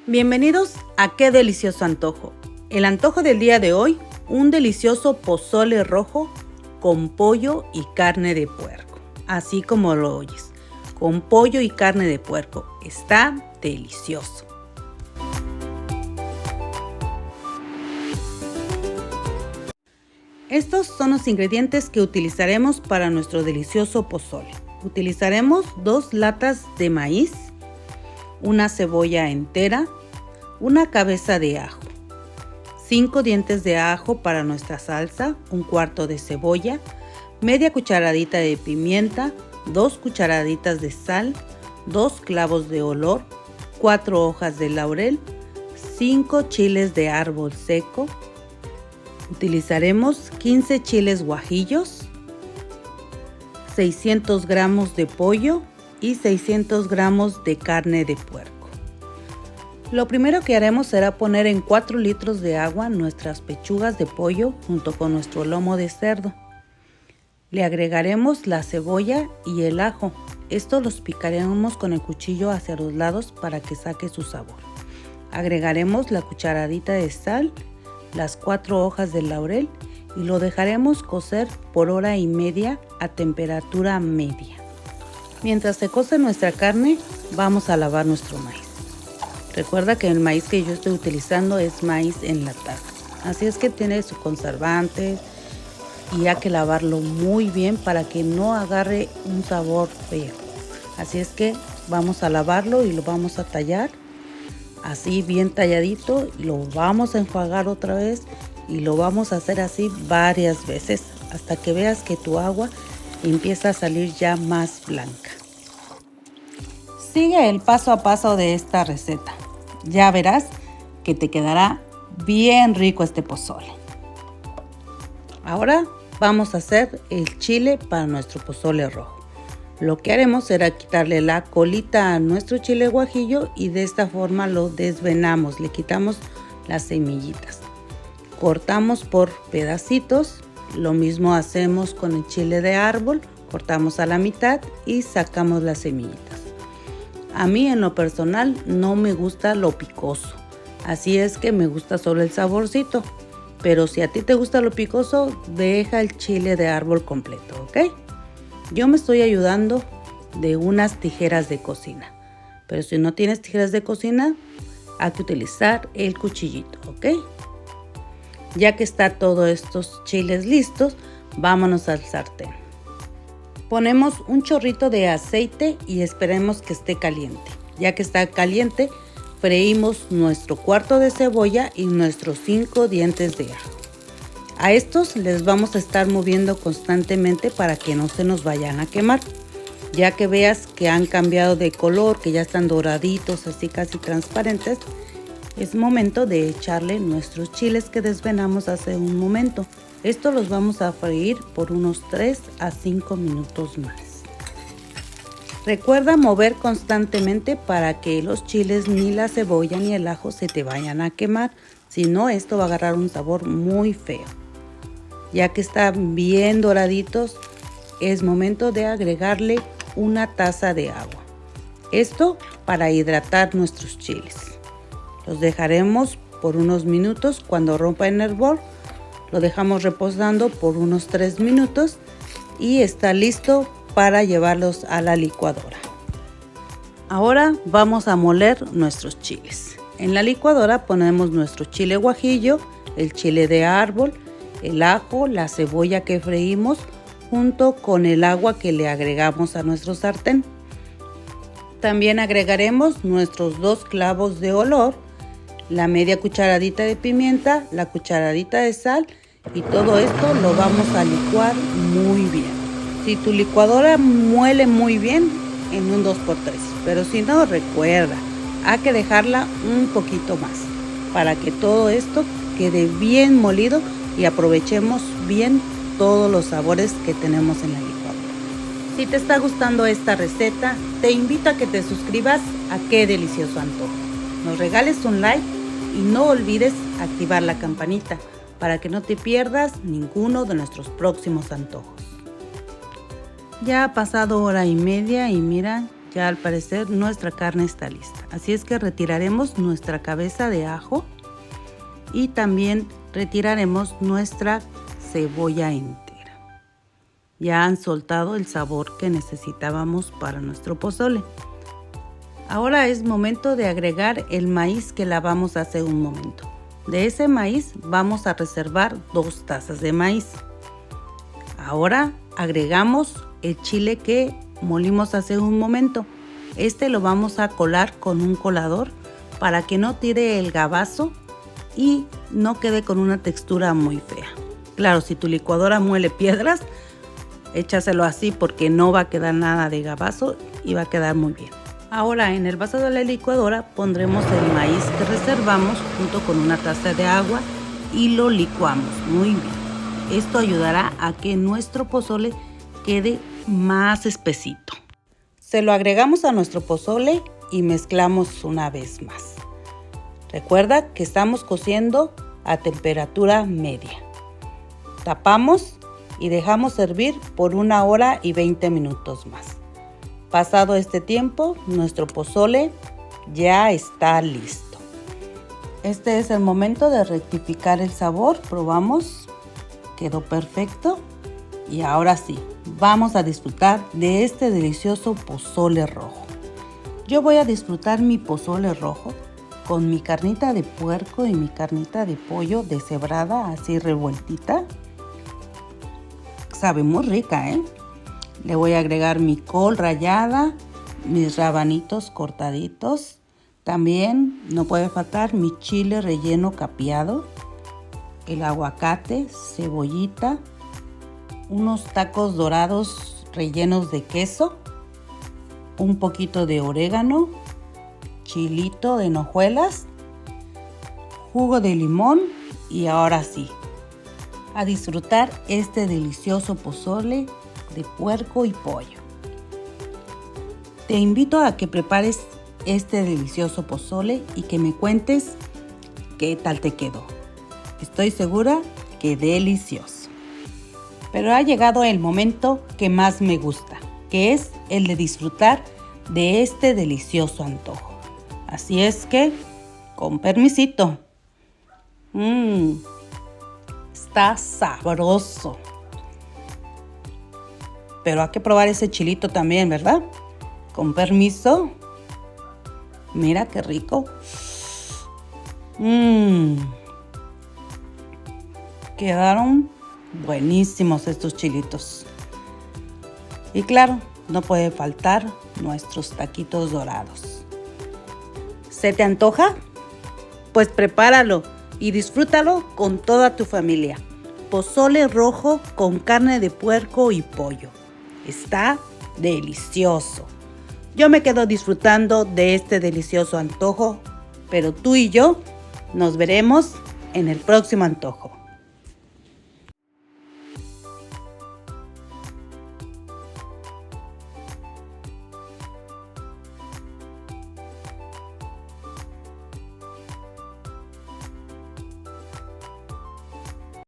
Bienvenidos a Qué Delicioso Antojo. El antojo del día de hoy, un delicioso pozole rojo con pollo y carne de puerco. Así como lo oyes, con pollo y carne de puerco. Está delicioso. Estos son los ingredientes que utilizaremos para nuestro delicioso pozole. Utilizaremos 2 latas de maíz, una cebolla entera, una cabeza de ajo, 5 dientes de ajo para nuestra salsa, un cuarto de cebolla, media cucharadita de pimienta, 2 cucharaditas de sal, 2 clavos de olor, 4 hojas de laurel, 5 chiles de árbol seco. Utilizaremos 15 chiles guajillos, 600 gramos de pollo y 600 gramos de carne de puerco. Lo primero que haremos será poner en 4 litros de agua nuestras pechugas de pollo junto con nuestro lomo de cerdo. Le agregaremos la cebolla y el ajo. Esto los picaremos con el cuchillo hacia los lados para que saque su sabor. Agregaremos la cucharadita de sal, las 4 hojas de laurel y lo dejaremos cocer por hora y media a temperatura media. Mientras se cose nuestra carne, vamos a lavar nuestro maíz. Recuerda que el maíz que yo estoy utilizando es maíz enlatado, así es que tiene su conservante y hay que lavarlo muy bien para que no agarre un sabor feo. Así es que vamos a lavarlo y lo vamos a tallar así bien talladito, lo vamos a enjuagar otra vez y lo vamos a hacer así varias veces hasta que veas que tu agua empieza a salir ya más blanca. Sigue el paso a paso de esta receta. Ya verás que te quedará bien rico este pozole. Ahora vamos a hacer el chile para nuestro pozole rojo. Lo que haremos será quitarle la colita a nuestro chile guajillo y de esta forma lo desvenamos, le quitamos las semillitas. Cortamos por pedacitos, lo mismo hacemos con el chile de árbol, cortamos a la mitad y sacamos las semillitas. A mí en lo personal no me gusta lo picoso, así es que me gusta solo el saborcito, pero si a ti te gusta lo picoso, deja el chile de árbol completo, ¿ok? Yo me estoy ayudando de unas tijeras de cocina, pero si no tienes tijeras de cocina, hay que utilizar el cuchillito, ¿ok? Ya que está todos estos chiles listos, vámonos al sartén. Ponemos un chorrito de aceite y esperemos que esté caliente. Ya que está caliente, freímos nuestro cuarto de cebolla y nuestros 5 dientes de ajo. A estos les vamos a estar moviendo constantemente para que no se nos vayan a quemar. Ya que veas que han cambiado de color, que ya están doraditos, así casi transparentes, es momento de echarle nuestros chiles que desvenamos hace un momento. Estos los vamos a freír por unos 3 a 5 minutos más. Recuerda mover constantemente para que los chiles, ni la cebolla ni el ajo se te vayan a quemar. Si no, esto va a agarrar un sabor muy feo. Ya que están bien doraditos, es momento de agregarle una taza de agua. Esto para hidratar nuestros chiles. Los dejaremos por unos minutos. Cuando rompa el hervor, lo dejamos reposando por unos 3 minutos y está listo para llevarlos a la licuadora. Ahora vamos a moler nuestros chiles. En la licuadora ponemos nuestro chile guajillo, el chile de árbol, el ajo, la cebolla que freímos junto con el agua que le agregamos a nuestro sartén. También agregaremos nuestros 2 clavos de olor, la media cucharadita de pimienta, la cucharadita de sal y todo esto lo vamos a licuar muy bien. Si tu licuadora muele muy bien, en un 2x3, pero si no, recuerda, hay que dejarla un poquito más para que todo esto quede bien molido y aprovechemos bien todos los sabores que tenemos en la licuadora. Si te está gustando esta receta, te invito a que te suscribas a Qué Delicioso Antojo. Nos regales un like y no olvides activar la campanita para que no te pierdas ninguno de nuestros próximos antojos. Ya ha pasado hora y media y mira, ya al parecer nuestra carne está lista. Así es que retiraremos nuestra cabeza de ajo y también retiraremos nuestra cebolla entera. Ya han soltado el sabor que necesitábamos para nuestro pozole. Ahora es momento de agregar el maíz que lavamos hace un momento. De ese maíz vamos a reservar 2 tazas de maíz. Ahora agregamos el chile que molimos hace un momento. Este lo vamos a colar con un colador para que no tire el gabazo y no quede con una textura muy fea. Claro, si tu licuadora muele piedras, échaselo así porque no va a quedar nada de gabazo y va a quedar muy bien. Ahora en el vaso de la licuadora pondremos el maíz que reservamos junto con una taza de agua y lo licuamos muy bien. Esto ayudará a que nuestro pozole quede más espesito. Se lo agregamos a nuestro pozole y mezclamos una vez más. Recuerda que estamos cociendo a temperatura media. Tapamos y dejamos hervir por 1 hora y 20 minutos más. Pasado este tiempo, nuestro pozole ya está listo. Este es el momento de rectificar el sabor. Probamos. Quedó perfecto. Y ahora sí, vamos a disfrutar de este delicioso pozole rojo. Yo voy a disfrutar mi pozole rojo con mi carnita de puerco y mi carnita de pollo deshebrada, así revueltita. Sabe muy rica, ¿eh? Le voy a agregar mi col rallada, mis rabanitos cortaditos. También no puede faltar mi chile relleno capeado, el aguacate, cebollita, unos tacos dorados rellenos de queso, un poquito de orégano, chilito de hojuelas, jugo de limón y ahora sí, a disfrutar este delicioso pozole de puerco y pollo. Te invito a que prepares este delicioso pozole y que me cuentes qué tal te quedó. Estoy segura que delicioso. Pero ha llegado el momento que más me gusta, que es el de disfrutar de este delicioso antojo. Así es que, con permisito. Está sabroso. Pero hay que probar ese chilito también, ¿verdad? Con permiso. Mira qué rico. Quedaron buenísimos estos chilitos. Y claro, no puede faltar nuestros taquitos dorados. ¿Se te antoja? Pues prepáralo y disfrútalo con toda tu familia. Pozole rojo con carne de puerco y pollo. Está delicioso. Yo me quedo disfrutando de este delicioso antojo, pero tú y yo nos veremos en el próximo antojo.